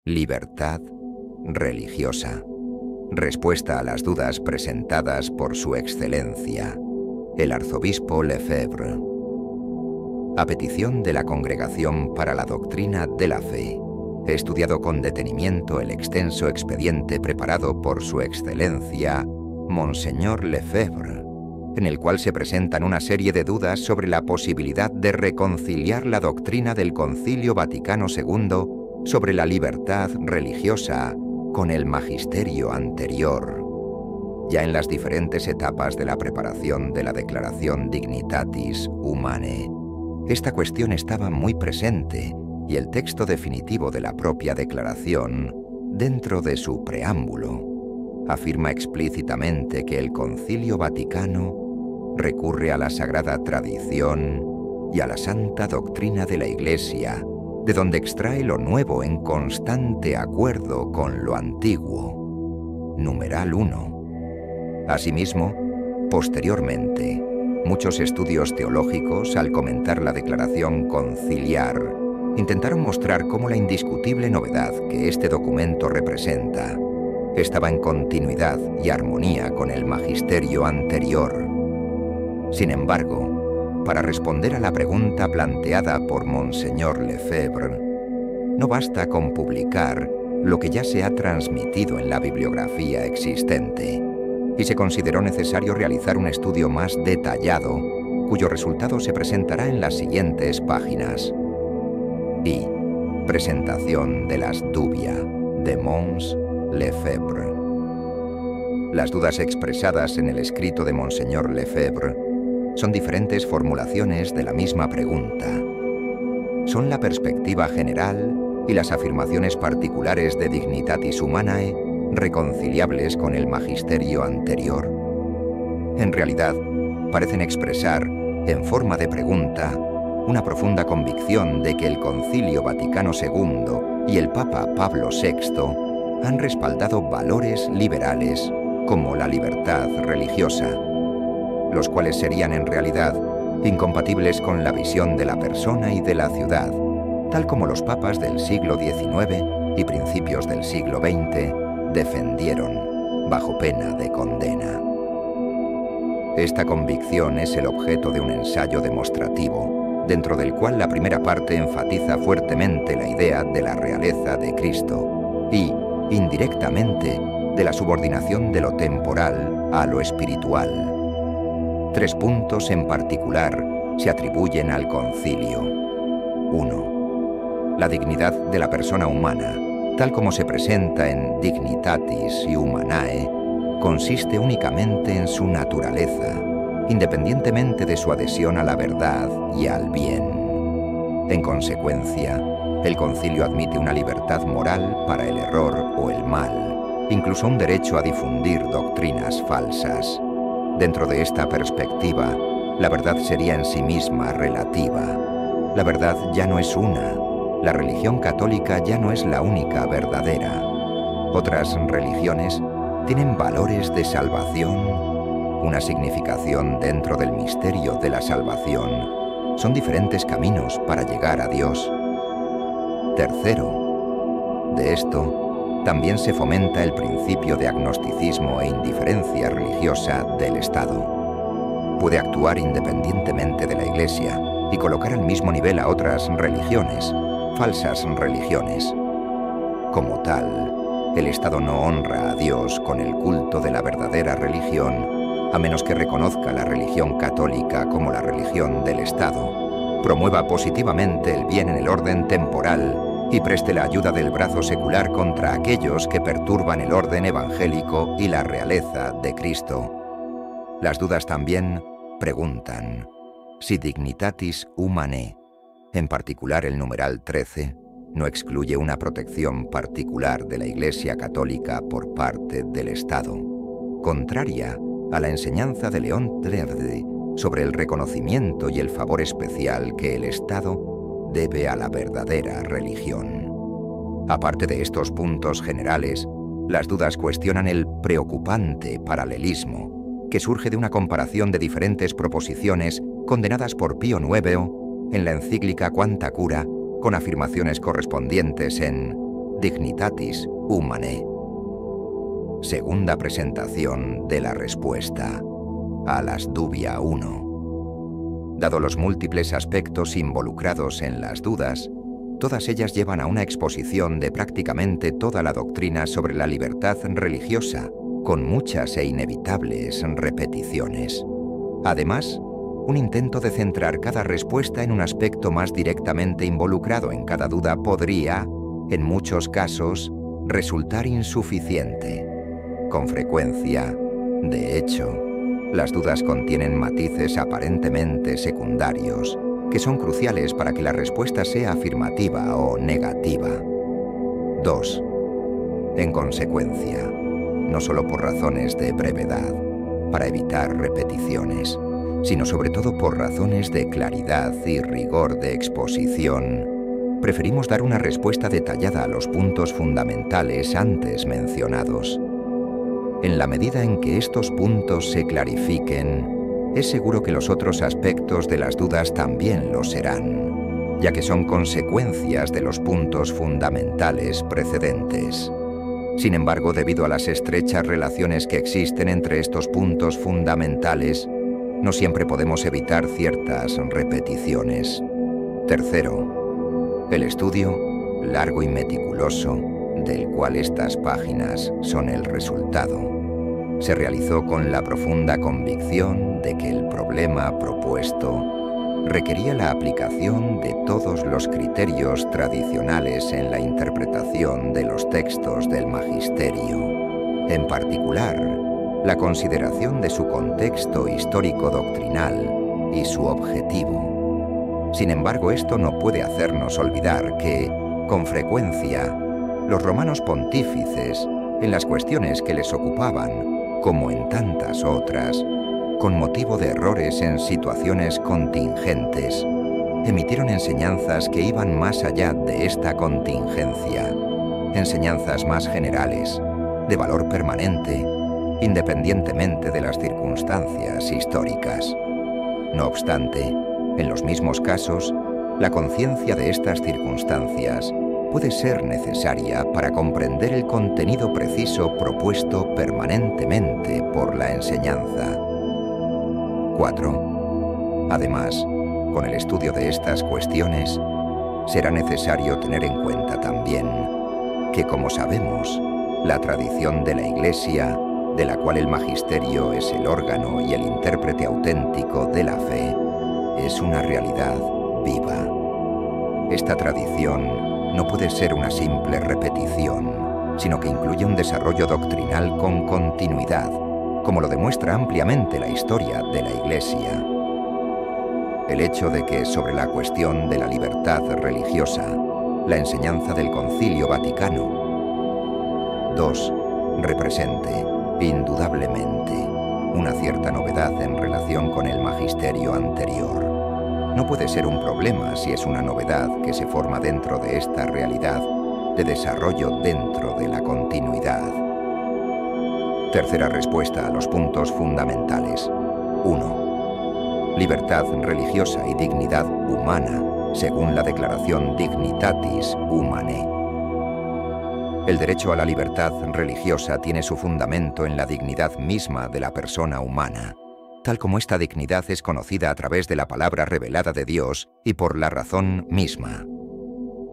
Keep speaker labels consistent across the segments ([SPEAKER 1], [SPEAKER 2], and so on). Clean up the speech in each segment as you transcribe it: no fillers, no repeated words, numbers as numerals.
[SPEAKER 1] Libertad religiosa. Respuesta a las dudas presentadas por Su Excelencia, el Arzobispo Lefebvre. A petición de la Congregación para la Doctrina de la Fe, he estudiado con detenimiento el extenso expediente preparado por Su Excelencia, Monseñor Lefebvre, en el cual se presentan una serie de dudas sobre la posibilidad de reconciliar la doctrina del Concilio Vaticano II sobre la libertad religiosa con el magisterio anterior. Ya en las diferentes etapas de la preparación de la Declaración Dignitatis Humanae, esta cuestión estaba muy presente y el texto definitivo de la propia declaración, dentro de su preámbulo, afirma explícitamente que el Concilio Vaticano recurre a la sagrada tradición y a la santa doctrina de la Iglesia, de donde extrae lo nuevo en constante acuerdo con lo antiguo. Numeral 1. Asimismo, posteriormente, muchos estudios teológicos, al comentar la declaración conciliar, intentaron mostrar cómo la indiscutible novedad que este documento representa estaba en continuidad y armonía con el magisterio anterior. Sin embargo, para responder a la pregunta planteada por Monseñor Lefebvre, no basta con publicar lo que ya se ha transmitido en la bibliografía existente, y se consideró necesario realizar un estudio más detallado, cuyo resultado se presentará en las siguientes páginas. Y presentación de las dubia de Mons Lefebvre. Las dudas expresadas en el escrito de Monseñor Lefebvre son diferentes formulaciones de la misma pregunta. Son la perspectiva general y las afirmaciones particulares de Dignitatis Humanae reconciliables con el magisterio anterior. En realidad, parecen expresar, en forma de pregunta, una profunda convicción de que el Concilio Vaticano II y el Papa Pablo VI han respaldado valores liberales como la libertad religiosa, los cuales serían en realidad incompatibles con la visión de la persona y de la ciudad, tal como los papas del siglo XIX y principios del siglo XX defendieron bajo pena de condena. Esta convicción es el objeto de un ensayo demostrativo, dentro del cual la primera parte enfatiza fuertemente la idea de la realeza de Cristo y, indirectamente, de la subordinación de lo temporal a lo espiritual. 3 puntos en particular se atribuyen al concilio. 1. La dignidad de la persona humana, tal como se presenta en Dignitatis Humanae, consiste únicamente en su naturaleza, independientemente de su adhesión a la verdad y al bien. En consecuencia, el concilio admite una libertad moral para el error o el mal, incluso un derecho a difundir doctrinas falsas. Dentro de esta perspectiva, la verdad sería en sí misma relativa. La verdad ya no es una. La religión católica ya no es la única verdadera. Otras religiones tienen valores de salvación, una significación dentro del misterio de la salvación. Son diferentes caminos para llegar a Dios. Tercero, de esto también se fomenta el principio de agnosticismo e indiferencia religiosa del Estado. Puede actuar independientemente de la Iglesia y colocar al mismo nivel a otras religiones, falsas religiones. Como tal, el Estado no honra a Dios con el culto de la verdadera religión, a menos que reconozca la religión católica como la religión del Estado, promueva positivamente el bien en el orden temporal y preste la ayuda del brazo secular contra aquellos que perturban el orden evangélico y la realeza de Cristo. Las dudas también preguntan si Dignitatis Humanae, en particular el numeral 13, no excluye una protección particular de la Iglesia Católica por parte del Estado, contraria a la enseñanza de León XIII sobre el reconocimiento y el favor especial que el Estado debe a la verdadera religión. Aparte de estos puntos generales, las dudas cuestionan el preocupante paralelismo que surge de una comparación de diferentes proposiciones condenadas por Pío IX en la encíclica Quanta Cura, con afirmaciones correspondientes en Dignitatis Humanae. Segunda presentación de la respuesta a las dubia 1. Dado los múltiples aspectos involucrados en las dudas, todas ellas llevan a una exposición de prácticamente toda la doctrina sobre la libertad religiosa, con muchas e inevitables repeticiones. Además, un intento de centrar cada respuesta en un aspecto más directamente involucrado en cada duda podría, en muchos casos, resultar insuficiente. Con frecuencia, de hecho, las dudas contienen matices aparentemente secundarios que son cruciales para que la respuesta sea afirmativa o negativa. 2. En consecuencia, no solo por razones de brevedad, para evitar repeticiones, sino sobre todo por razones de claridad y rigor de exposición, preferimos dar una respuesta detallada a los puntos fundamentales antes mencionados. En la medida en que estos puntos se clarifiquen, es seguro que los otros aspectos de las dudas también lo serán, ya que son consecuencias de los puntos fundamentales precedentes. Sin embargo, debido a las estrechas relaciones que existen entre estos puntos fundamentales, no siempre podemos evitar ciertas repeticiones. Tercero, el estudio, largo y meticuloso, del cual estas páginas son el resultado, se realizó con la profunda convicción de que el problema propuesto requería la aplicación de todos los criterios tradicionales en la interpretación de los textos del magisterio, en particular, la consideración de su contexto histórico-doctrinal y su objetivo. Sin embargo, esto no puede hacernos olvidar que, con frecuencia, los romanos pontífices, en las cuestiones que les ocupaban, como en tantas otras, con motivo de errores en situaciones contingentes, emitieron enseñanzas que iban más allá de esta contingencia, enseñanzas más generales, de valor permanente, independientemente de las circunstancias históricas. No obstante, en los mismos casos, la conciencia de estas circunstancias puede ser necesaria para comprender el contenido preciso propuesto permanentemente por la enseñanza. 4. Además, con el estudio de estas cuestiones, será necesario tener en cuenta también que, como sabemos, la tradición de la Iglesia, de la cual el magisterio es el órgano y el intérprete auténtico de la fe, es una realidad viva. Esta tradición no puede ser una simple repetición, sino que incluye un desarrollo doctrinal con continuidad, como lo demuestra ampliamente la historia de la Iglesia. El hecho de que sobre la cuestión de la libertad religiosa, la enseñanza del Concilio Vaticano II represente, indudablemente, una cierta novedad en relación con el magisterio anterior. No puede ser un problema si es una novedad que se forma dentro de esta realidad de desarrollo dentro de la continuidad. Tercera respuesta a los puntos fundamentales. 1. Libertad religiosa y dignidad humana, según la declaración Dignitatis Humanae. El derecho a la libertad religiosa tiene su fundamento en la dignidad misma de la persona humana, tal como esta dignidad es conocida a través de la palabra revelada de Dios y por la razón misma.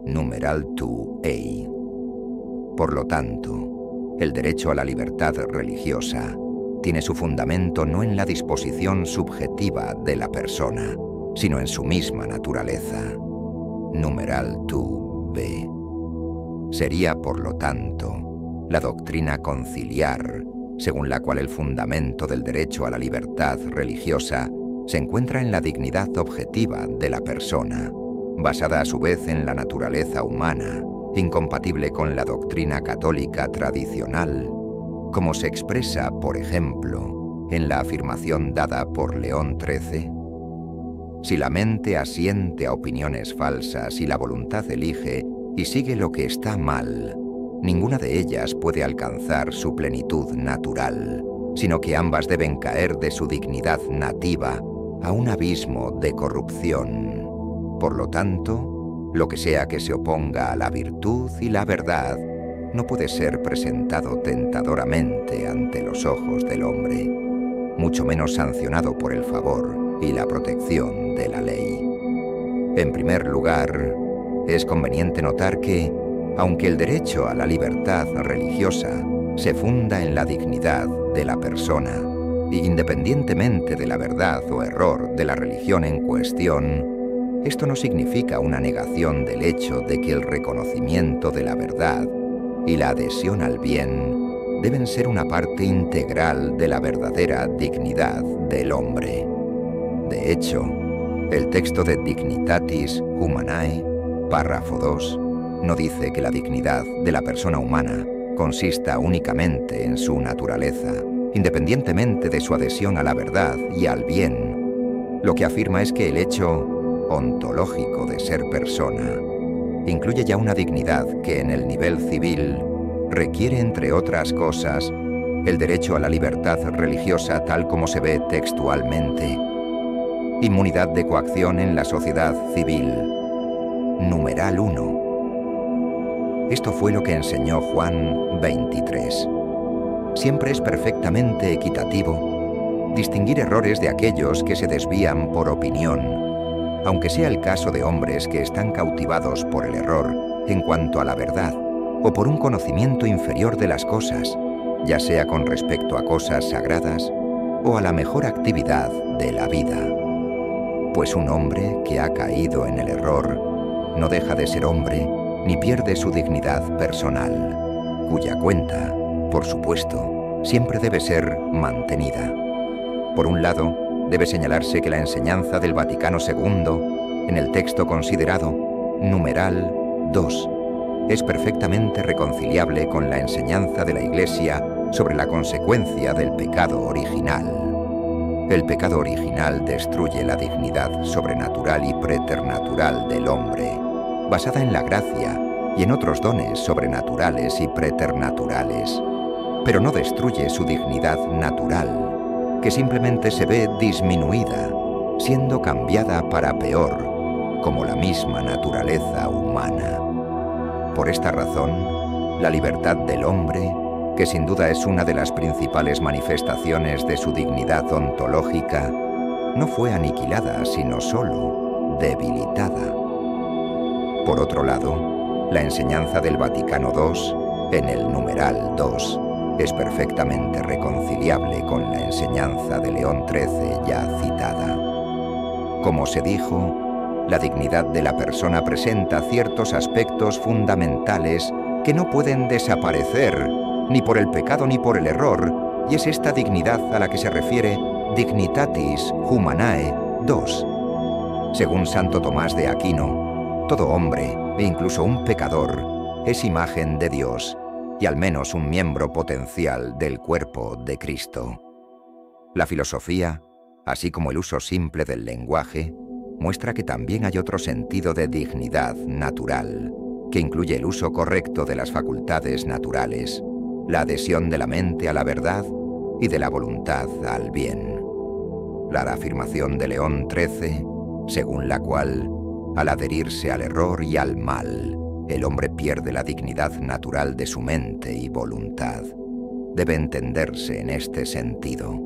[SPEAKER 1] Numeral 2a. Por lo tanto, el derecho a la libertad religiosa tiene su fundamento no en la disposición subjetiva de la persona, sino en su misma naturaleza. Numeral 2b. Sería, por lo tanto, la doctrina conciliar, según la cual el fundamento del derecho a la libertad religiosa se encuentra en la dignidad objetiva de la persona, basada a su vez en la naturaleza humana, incompatible con la doctrina católica tradicional, como se expresa, por ejemplo, en la afirmación dada por León XIII. Si la mente asiente a opiniones falsas y la voluntad elige y sigue lo que está mal, ninguna de ellas puede alcanzar su plenitud natural, sino que ambas deben caer de su dignidad nativa a un abismo de corrupción. Por lo tanto, Lo que sea que se oponga a la virtud y la verdad no puede ser presentado tentadoramente ante los ojos del hombre, mucho menos sancionado por el favor y la protección de la ley. En primer lugar, es conveniente notar que, aunque el derecho a la libertad religiosa se funda en la dignidad de la persona, y independientemente de la verdad o error de la religión en cuestión, esto no significa una negación del hecho de que el reconocimiento de la verdad y la adhesión al bien deben ser una parte integral de la verdadera dignidad del hombre. De hecho, el texto de Dignitatis Humanae, párrafo 2, no dice que la dignidad de la persona humana consista únicamente en su naturaleza, independientemente de su adhesión a la verdad y al bien. Lo que afirma es que el hecho ontológico de ser persona incluye ya una dignidad que en el nivel civil requiere, entre otras cosas, el derecho a la libertad religiosa tal como se ve textualmente, inmunidad de coacción en la sociedad civil. Numeral 1. Esto fue lo que enseñó Juan 23. Siempre es perfectamente equitativo distinguir errores de aquellos que se desvían por opinión, aunque sea el caso de hombres que están cautivados por el error en cuanto a la verdad o por un conocimiento inferior de las cosas, ya sea con respecto a cosas sagradas o a la mejor actividad de la vida. Pues un hombre que ha caído en el error no deja de ser hombre ni pierde su dignidad personal, cuya cuenta, por supuesto, siempre debe ser mantenida. Por un lado, debe señalarse que la enseñanza del Vaticano II, en el texto considerado, numeral 2, es perfectamente reconciliable con la enseñanza de la Iglesia sobre la consecuencia del pecado original. El pecado original destruye la dignidad sobrenatural y preternatural del hombre, basada en la gracia y en otros dones sobrenaturales y preternaturales, pero no destruye su dignidad natural, que simplemente se ve disminuida, siendo cambiada para peor, como la misma naturaleza humana. Por esta razón, la libertad del hombre, que sin duda es una de las principales manifestaciones de su dignidad ontológica, no fue aniquilada, sino solo debilitada. Por otro lado, la enseñanza del Vaticano II, en el numeral 2, es perfectamente reconciliable con la enseñanza de León XIII ya citada. Como se dijo, la dignidad de la persona presenta ciertos aspectos fundamentales que no pueden desaparecer ni por el pecado ni por el error, y es esta dignidad a la que se refiere Dignitatis Humanae 2. Según Santo Tomás de Aquino, todo hombre, e incluso un pecador, es imagen de Dios y al menos un miembro potencial del cuerpo de Cristo. La filosofía, así como el uso simple del lenguaje, muestra que también hay otro sentido de dignidad natural, que incluye el uso correcto de las facultades naturales, la adhesión de la mente a la verdad y de la voluntad al bien. La afirmación de León XIII, según la cual, al adherirse al error y al mal, el hombre pierde la dignidad natural de su mente y voluntad, debe entenderse en este sentido.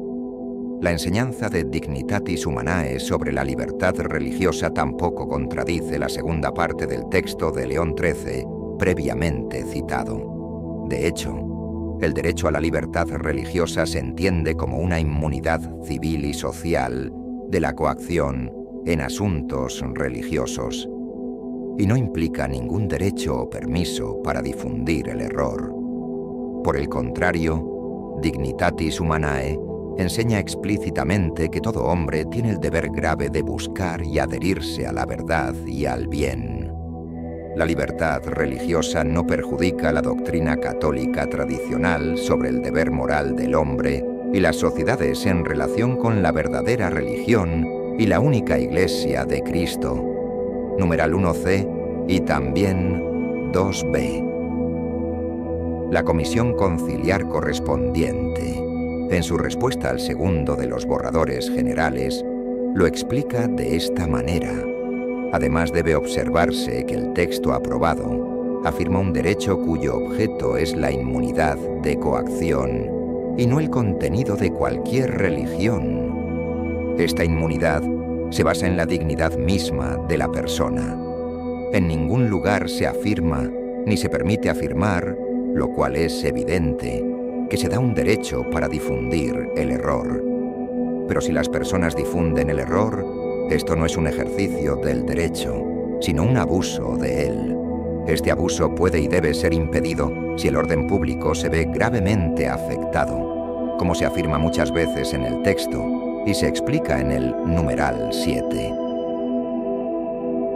[SPEAKER 1] La enseñanza de Dignitatis Humanae sobre la libertad religiosa tampoco contradice la segunda parte del texto de León XIII previamente citado. De hecho, el derecho a la libertad religiosa se entiende como una inmunidad civil y social de la coacción en asuntos religiosos, y no implica ningún derecho o permiso para difundir el error. Por el contrario, Dignitatis Humanae enseña explícitamente que todo hombre tiene el deber grave de buscar y adherirse a la verdad y al bien. La libertad religiosa no perjudica la doctrina católica tradicional sobre el deber moral del hombre y las sociedades en relación con la verdadera religión y la única Iglesia de Cristo. Numeral 1c y también 2b. La comisión conciliar correspondiente, en su respuesta al segundo de los borradores generales, lo explica de esta manera, Además, debe observarse que el texto aprobado afirma un derecho cuyo objeto es la inmunidad de coacción y no el contenido de cualquier religión. Esta inmunidad se basa en la dignidad misma de la persona. En ningún lugar se afirma ni se permite afirmar, lo cual es evidente, que se da un derecho para difundir el error. Pero si las personas difunden el error, esto no es un ejercicio del derecho, sino un abuso de él. Este abuso puede y debe ser impedido si el orden público se ve gravemente afectado, como se afirma muchas veces en el texto y se explica en el numeral 7.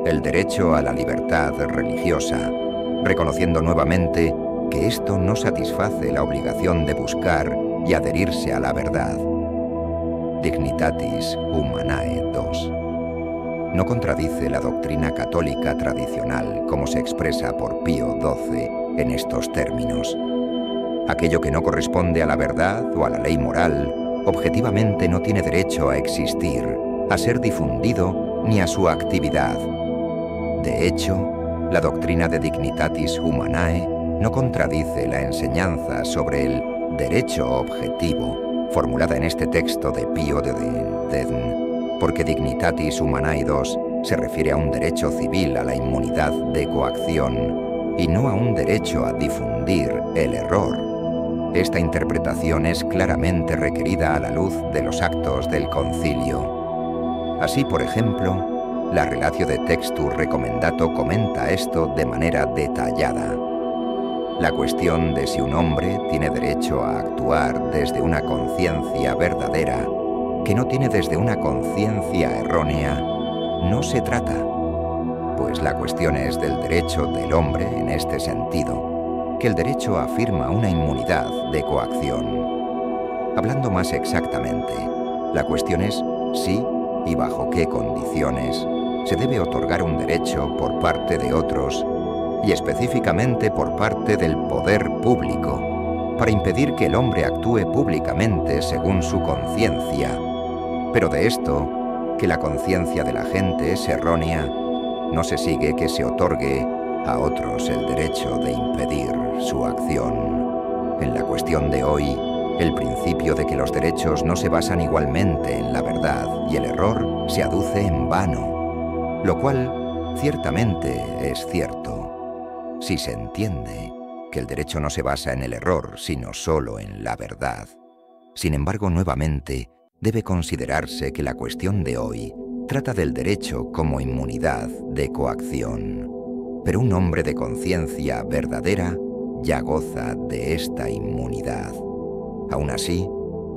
[SPEAKER 1] El derecho a la libertad religiosa, reconociendo nuevamente que esto no satisface la obligación de buscar y adherirse a la verdad. Dignitatis Humanae 2. No contradice la doctrina católica tradicional como se expresa por Pío XII en estos términos. Aquello que no corresponde a la verdad o a la ley moral, objetivamente no tiene derecho a existir, a ser difundido ni a su actividad. De hecho, la doctrina de Dignitatis Humanae no contradice la enseñanza sobre el derecho objetivo formulada en este texto de Pío X, porque Dignitatis Humanae 2 se refiere a un derecho civil a la inmunidad de coacción y no a un derecho a difundir el error. Esta interpretación es claramente requerida a la luz de los actos del concilio. Así, por ejemplo, la Relatio de Textus Recomendato comenta esto de manera detallada. La cuestión de si un hombre tiene derecho a actuar desde una conciencia verdadera, que no tiene desde una conciencia errónea, no se trata, pues la cuestión es del derecho del hombre en este sentido, que el derecho afirma una inmunidad de coacción. Hablando más exactamente, la cuestión es si y bajo qué condiciones se debe otorgar un derecho por parte de otros y específicamente por parte del poder público, para impedir que el hombre actúe públicamente según su conciencia. Pero de esto, que la conciencia de la gente es errónea, no se sigue que se otorgue a otros el derecho de impedir su acción. En la cuestión de hoy, el principio de que los derechos no se basan igualmente en la verdad y el error se aduce en vano, lo cual ciertamente es cierto, si se entiende que el derecho no se basa en el error, sino solo en la verdad. Sin embargo, nuevamente, debe considerarse que la cuestión de hoy trata del derecho como inmunidad de coacción. Pero un hombre de conciencia verdadera ya goza de esta inmunidad. Aún así,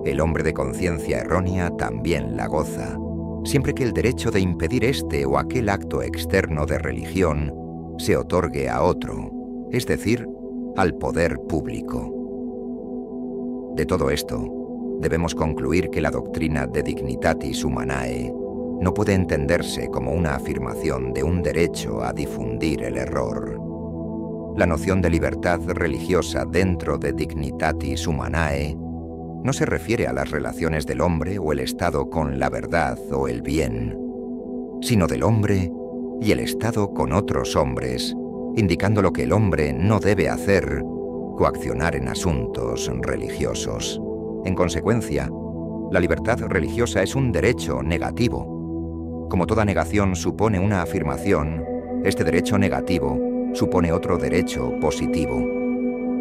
[SPEAKER 1] el hombre de conciencia errónea también la goza, siempre que el derecho de impedir este o aquel acto externo de religión se otorgue a otro, es decir, al poder público. De todo esto, debemos concluir que la doctrina de Dignitatis Humanae no puede entenderse como una afirmación de un derecho a difundir el error. La noción de libertad religiosa dentro de Dignitatis Humanae no se refiere a las relaciones del hombre o el Estado con la verdad o el bien, sino del hombre y el Estado con otros hombres, indicando lo que el hombre no debe hacer, coaccionar en asuntos religiosos. En consecuencia, la libertad religiosa es un derecho negativo. Como toda negación supone una afirmación, este derecho negativo supone otro derecho positivo.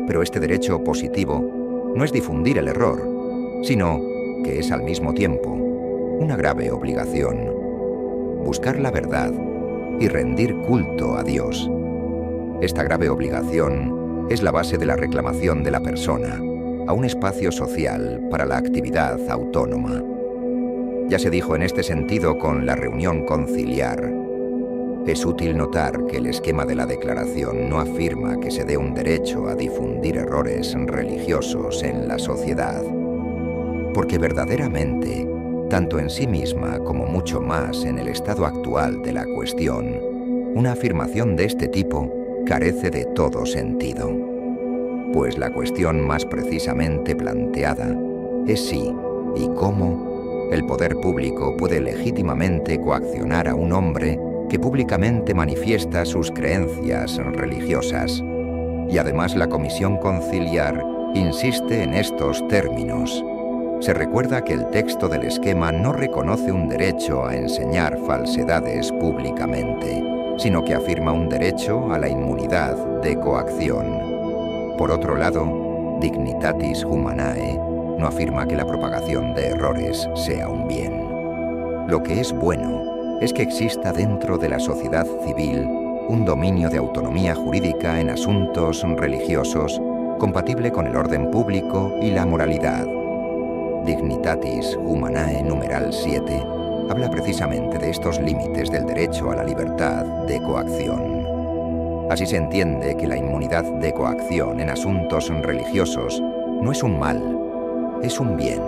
[SPEAKER 1] Pero este derecho positivo no es difundir el error, sino que es al mismo tiempo una grave obligación: buscar la verdad y rendir culto a Dios. Esta grave obligación es la base de la reclamación de la persona a un espacio social para la actividad autónoma. Ya se dijo en este sentido con la reunión conciliar. Es útil notar que el esquema de la declaración no afirma que se dé un derecho a difundir errores religiosos en la sociedad, porque verdaderamente, tanto en sí misma como mucho más en el estado actual de la cuestión, una afirmación de este tipo carece de todo sentido, pues la cuestión más precisamente planteada es si y cómo el poder público puede legítimamente coaccionar a un hombre que públicamente manifiesta sus creencias religiosas. Y además la Comisión Conciliar insiste en estos términos. Se recuerda que el texto del esquema no reconoce un derecho a enseñar falsedades públicamente, sino que afirma un derecho a la inmunidad de coacción. Por otro lado, Dignitatis Humanae no afirma que la propagación de errores sea un bien. Lo que es bueno es que exista dentro de la sociedad civil un dominio de autonomía jurídica en asuntos religiosos compatible con el orden público y la moralidad. Dignitatis Humanae numeral 7 habla precisamente de estos límites del derecho a la libertad de coacción. Así se entiende que la inmunidad de coacción en asuntos religiosos no es un mal, es un bien,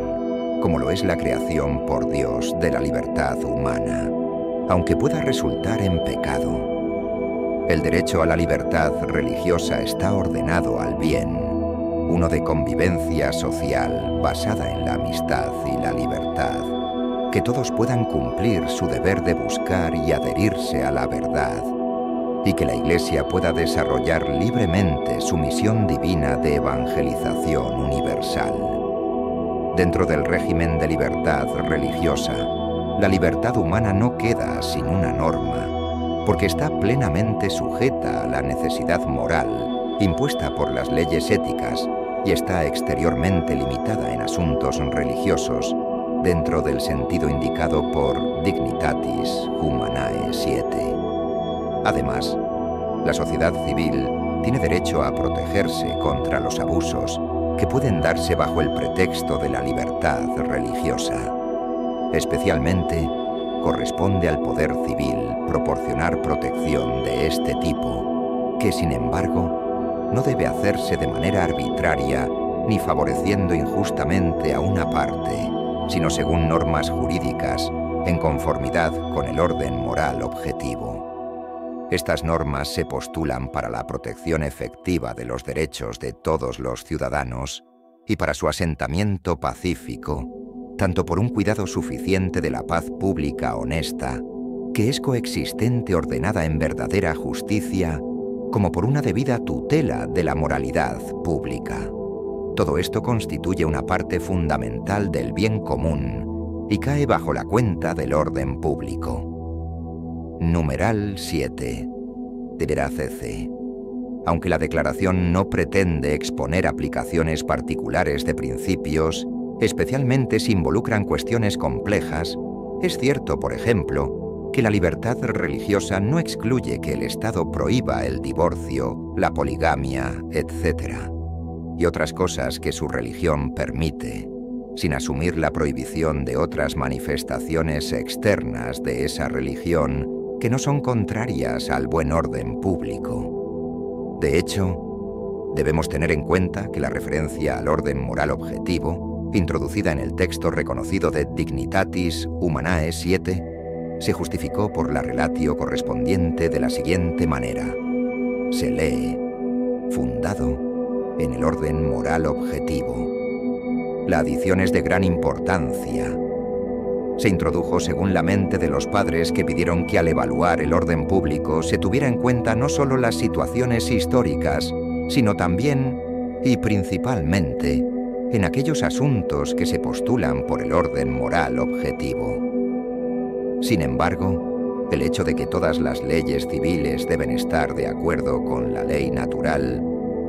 [SPEAKER 1] como lo es la creación por Dios de la libertad humana, aunque pueda resultar en pecado. El derecho a la libertad religiosa está ordenado al bien, uno de convivencia social basada en la amistad y la libertad, que todos puedan cumplir su deber de buscar y adherirse a la verdad, y que la Iglesia pueda desarrollar libremente su misión divina de evangelización universal. Dentro del régimen de libertad religiosa, la libertad humana no queda sin una norma, porque está plenamente sujeta a la necesidad moral impuesta por las leyes éticas y está exteriormente limitada en asuntos religiosos dentro del sentido indicado por Dignitatis Humanae 7. Además, la sociedad civil tiene derecho a protegerse contra los abusos que pueden darse bajo el pretexto de la libertad religiosa. Especialmente, corresponde al poder civil proporcionar protección de este tipo, que sin embargo, no debe hacerse de manera arbitraria ni favoreciendo injustamente a una parte, sino según normas jurídicas, en conformidad con el orden moral objetivo. Estas normas se postulan para la protección efectiva de los derechos de todos los ciudadanos y para su asentamiento pacífico, tanto por un cuidado suficiente de la paz pública honesta, que es coexistente ordenada en verdadera justicia, como por una debida tutela de la moralidad pública. Todo esto constituye una parte fundamental del bien común y cae bajo la cuenta del orden público. Numeral 7. Deberá cc. Aunque la declaración no pretende exponer aplicaciones particulares de principios, especialmente si involucran cuestiones complejas, es cierto, por ejemplo, que la libertad religiosa no excluye que el Estado prohíba el divorcio, la poligamia, etc. y otras cosas que su religión permite, sin asumir la prohibición de otras manifestaciones externas de esa religión que no son contrarias al buen orden público. De hecho, debemos tener en cuenta que la referencia al orden moral objetivo, introducida en el texto reconocido de Dignitatis Humanae 7, se justificó por la relatio correspondiente de la siguiente manera. Se lee, fundado en el orden moral objetivo. La adición es de gran importancia. Se introdujo según la mente de los padres que pidieron que al evaluar el orden público se tuviera en cuenta no solo las situaciones históricas, sino también, y principalmente, en aquellos asuntos que se postulan por el orden moral objetivo. Sin embargo, el hecho de que todas las leyes civiles deben estar de acuerdo con la ley natural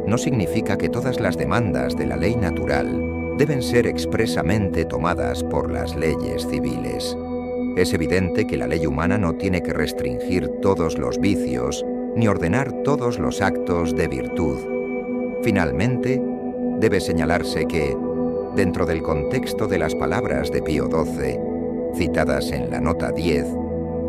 [SPEAKER 1] no significa que todas las demandas de la ley natural deben ser expresamente tomadas por las leyes civiles. Es evidente que la ley humana no tiene que restringir todos los vicios ni ordenar todos los actos de virtud. Finalmente, debe señalarse que, dentro del contexto de las palabras de Pío XII, citadas en la nota 10,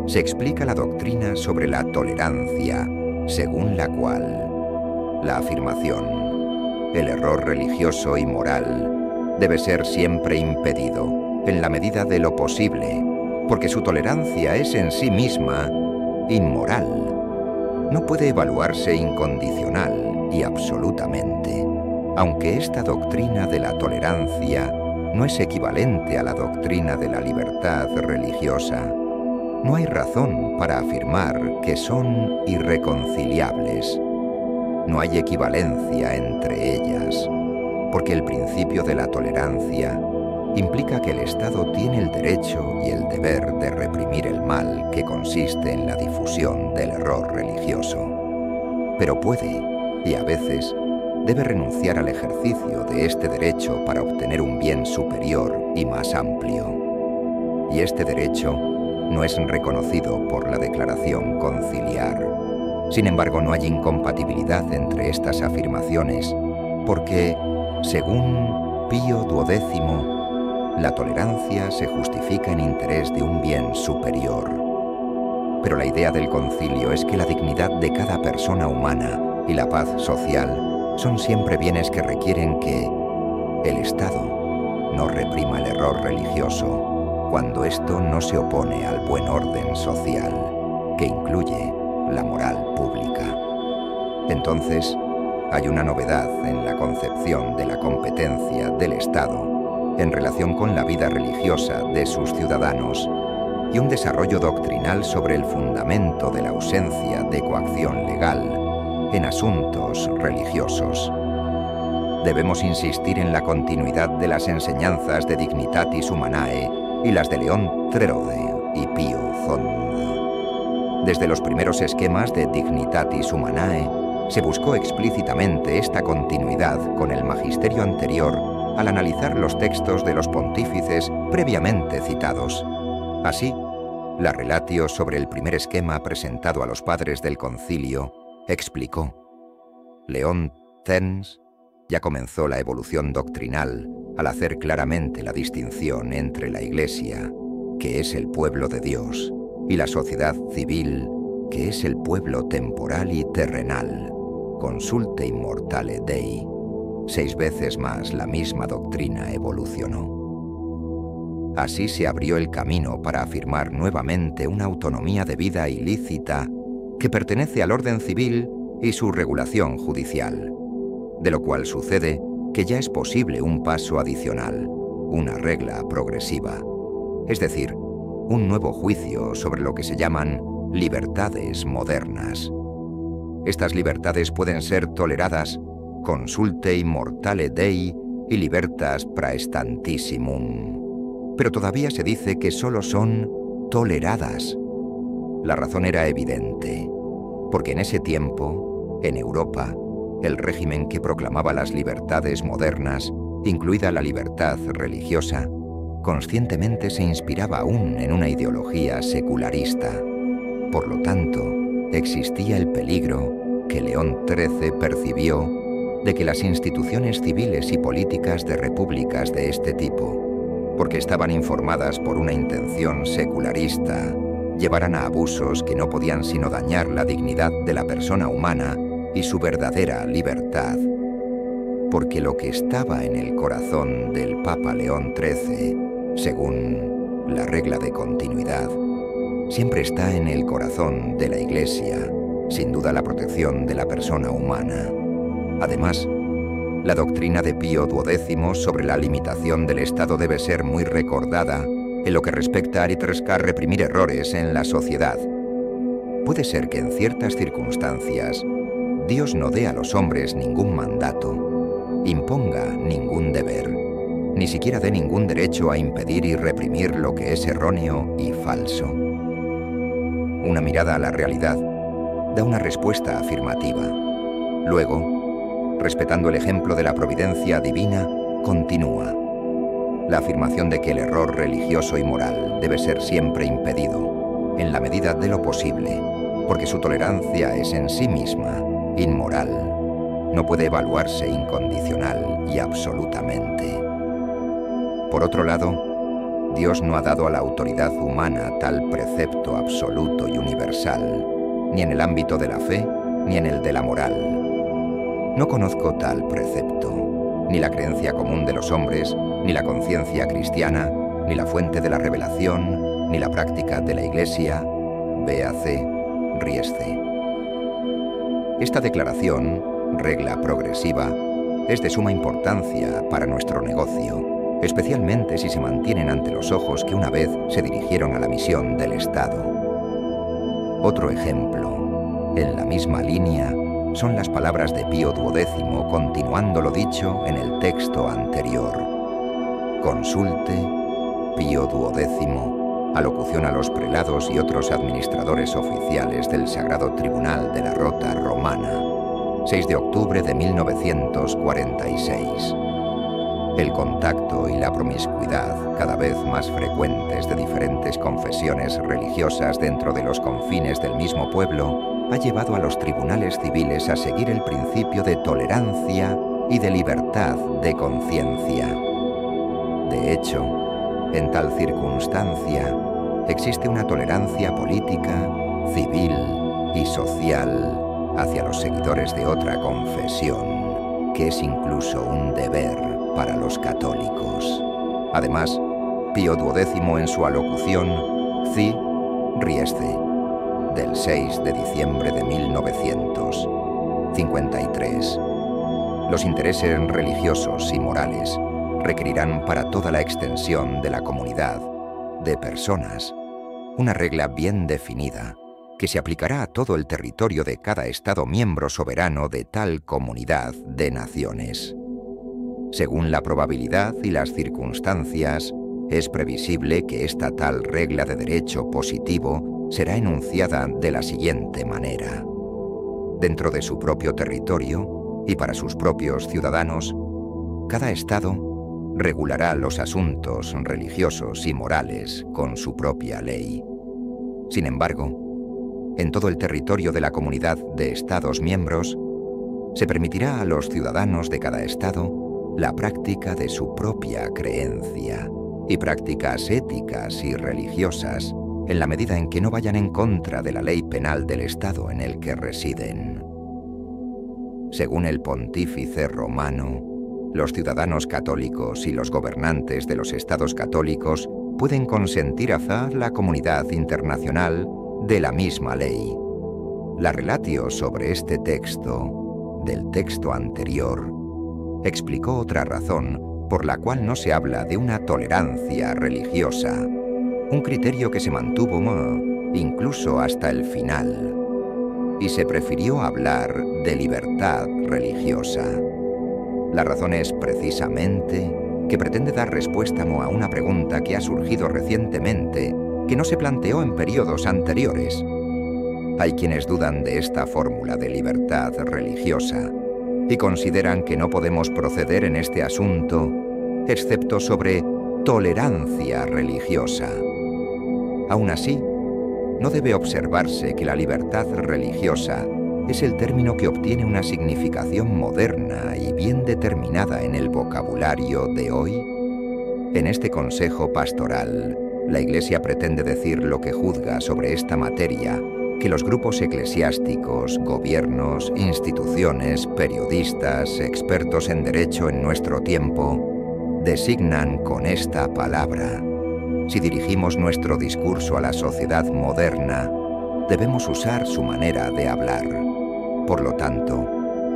[SPEAKER 1] se explica la doctrina sobre la tolerancia, según la cual la afirmación, el error religioso y moral, debe ser siempre impedido, en la medida de lo posible, porque su tolerancia es en sí misma inmoral. No puede evaluarse incondicional y absolutamente, aunque esta doctrina de la tolerancia no es equivalente a la doctrina de la libertad religiosa. no hay razón para afirmar que son irreconciliables. No hay equivalencia entre ellas, porque el principio de la tolerancia implica que el Estado tiene el derecho y el deber de reprimir el mal que consiste en la difusión del error religioso. Pero puede, y a veces, debe renunciar al ejercicio de este derecho para obtener un bien superior y más amplio. Y este derecho no es reconocido por la declaración conciliar. Sin embargo, no hay incompatibilidad entre estas afirmaciones, porque, según Pío XII, la tolerancia se justifica en interés de un bien superior. Pero la idea del concilio es que la dignidad de cada persona humana y la paz social son siempre bienes que requieren que el Estado no reprima el error religioso cuando esto no se opone al buen orden social, que incluye la moral pública. Entonces, hay una novedad en la concepción de la competencia del Estado en relación con la vida religiosa de sus ciudadanos y un desarrollo doctrinal sobre el fundamento de la ausencia de coacción legal en asuntos religiosos. Debemos insistir en la continuidad de las enseñanzas de Dignitatis Humanae y las de León XIII y Pío XI. Desde los primeros esquemas de Dignitatis Humanae se buscó explícitamente esta continuidad con el magisterio anterior al analizar los textos de los pontífices previamente citados. Así, la relatio sobre el primer esquema presentado a los padres del concilio explicó: León X ya comenzó la evolución doctrinal al hacer claramente la distinción entre la Iglesia, que es el pueblo de Dios, y la sociedad civil, que es el pueblo temporal y terrenal. Consulte immortale Dei. 6 veces más la misma doctrina evolucionó. Así se abrió el camino para afirmar nuevamente una autonomía de vida ilícita que pertenece al orden civil y su regulación judicial, de lo cual sucede que ya es posible un paso adicional, una regla progresiva, es decir, un nuevo juicio sobre lo que se llaman libertades modernas. Estas libertades pueden ser toleradas consulte immortale Dei y libertas praestantissimum, pero todavía se dice que solo son toleradas. La razón era evidente, porque en ese tiempo, en Europa, el régimen que proclamaba las libertades modernas, incluida la libertad religiosa, conscientemente se inspiraba aún en una ideología secularista. Por lo tanto, existía el peligro que León XIII percibió de que las instituciones civiles y políticas de repúblicas de este tipo, porque estaban informadas por una intención secularista, llevaran a abusos que no podían sino dañar la dignidad de la persona humana y su verdadera libertad. Porque lo que estaba en el corazón del Papa León XIII, según la regla de continuidad, siempre está en el corazón de la Iglesia, sin duda la protección de la persona humana. Además, la doctrina de Pío XII sobre la limitación del Estado debe ser muy recordada en lo que respecta a reprimir errores en la sociedad. Puede ser que en ciertas circunstancias Dios no dé a los hombres ningún mandato, imponga ningún deber, ni siquiera dé ningún derecho a impedir y reprimir lo que es erróneo y falso. Una mirada a la realidad da una respuesta afirmativa. Luego, respetando el ejemplo de la providencia divina, continúa. La afirmación de que el error religioso y moral debe ser siempre impedido, en la medida de lo posible, porque su tolerancia es en sí misma inmoral, no puede evaluarse incondicional y absolutamente. Por otro lado, Dios no ha dado a la autoridad humana tal precepto absoluto y universal, ni en el ámbito de la fe, ni en el de la moral. No conozco tal precepto, ni la creencia común de los hombres, ni la conciencia cristiana, ni la fuente de la revelación, ni la práctica de la Iglesia. B.A.C. Riesce. Esta declaración, regla progresiva, es de suma importancia para nuestro negocio, especialmente si se mantienen ante los ojos que una vez se dirigieron a la misión del Estado. Otro ejemplo, en la misma línea, son las palabras de Pío XII continuando lo dicho en el texto anterior. Consulte, Pío XII, alocución a los prelados y otros administradores oficiales del Sagrado Tribunal de la Rota Romana, 6 de octubre de 1946. El contacto y la promiscuidad cada vez más frecuentes de diferentes confesiones religiosas dentro de los confines del mismo pueblo ha llevado a los tribunales civiles a seguir el principio de tolerancia y de libertad de conciencia. De hecho, en tal circunstancia, existe una tolerancia política, civil y social hacia los seguidores de otra confesión, que es incluso un deber para los católicos. Además, Pío XII en su alocución Ci Rieste, del 6 de diciembre de 1953, los intereses religiosos y morales requerirán para toda la extensión de la comunidad de personas una regla bien definida que se aplicará a todo el territorio de cada Estado miembro soberano de tal comunidad de naciones. Según la probabilidad y las circunstancias, es previsible que esta tal regla de derecho positivo será enunciada de la siguiente manera. Dentro de su propio territorio y para sus propios ciudadanos, cada Estado regulará los asuntos religiosos y morales con su propia ley. Sin embargo, en todo el territorio de la comunidad de Estados miembros, se permitirá a los ciudadanos de cada Estado la práctica de su propia creencia y prácticas éticas y religiosas en la medida en que no vayan en contra de la ley penal del Estado en el que residen. Según el pontífice romano, los ciudadanos católicos y los gobernantes de los estados católicos pueden consentir a la comunidad internacional de la misma ley. La relatio sobre este texto, del texto anterior, explicó otra razón por la cual no se habla de una tolerancia religiosa, un criterio que se mantuvo incluso hasta el final, y se prefirió hablar de libertad religiosa. La razón es precisamente que pretende dar respuesta a una pregunta que ha surgido recientemente, que no se planteó en periodos anteriores. Hay quienes dudan de esta fórmula de libertad religiosa y consideran que no podemos proceder en este asunto excepto sobre tolerancia religiosa. Aún así, no debe observarse que la libertad religiosa es el término que obtiene una significación moderna y bien determinada en el vocabulario de hoy. En este consejo pastoral, la Iglesia pretende decir lo que juzga sobre esta materia que los grupos eclesiásticos, gobiernos, instituciones, periodistas, expertos en derecho en nuestro tiempo designan con esta palabra. Si dirigimos nuestro discurso a la sociedad moderna, debemos usar su manera de hablar. Por lo tanto,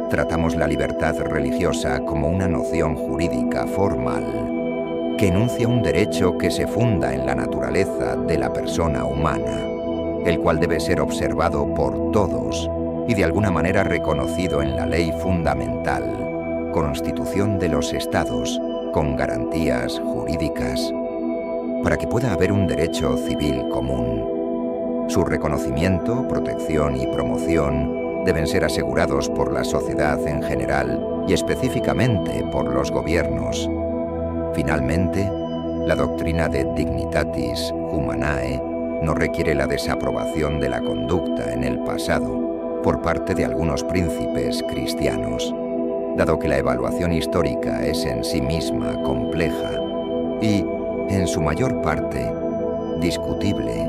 [SPEAKER 1] tratamos la libertad religiosa como una noción jurídica formal que enuncia un derecho que se funda en la naturaleza de la persona humana, el cual debe ser observado por todos y de alguna manera reconocido en la ley fundamental, Constitución de los Estados, con garantías jurídicas, para que pueda haber un derecho civil común. Su reconocimiento, protección y promoción deben ser asegurados por la sociedad en general y específicamente por los gobiernos. Finalmente, la doctrina de Dignitatis Humanae no requiere la desaprobación de la conducta en el pasado por parte de algunos príncipes cristianos, dado que la evaluación histórica es en sí misma compleja y, en su mayor parte, discutible,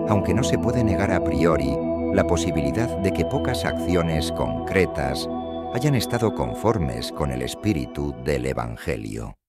[SPEAKER 1] aunque no se puede negar a priori la posibilidad de que pocas acciones concretas hayan estado conformes con el espíritu del Evangelio.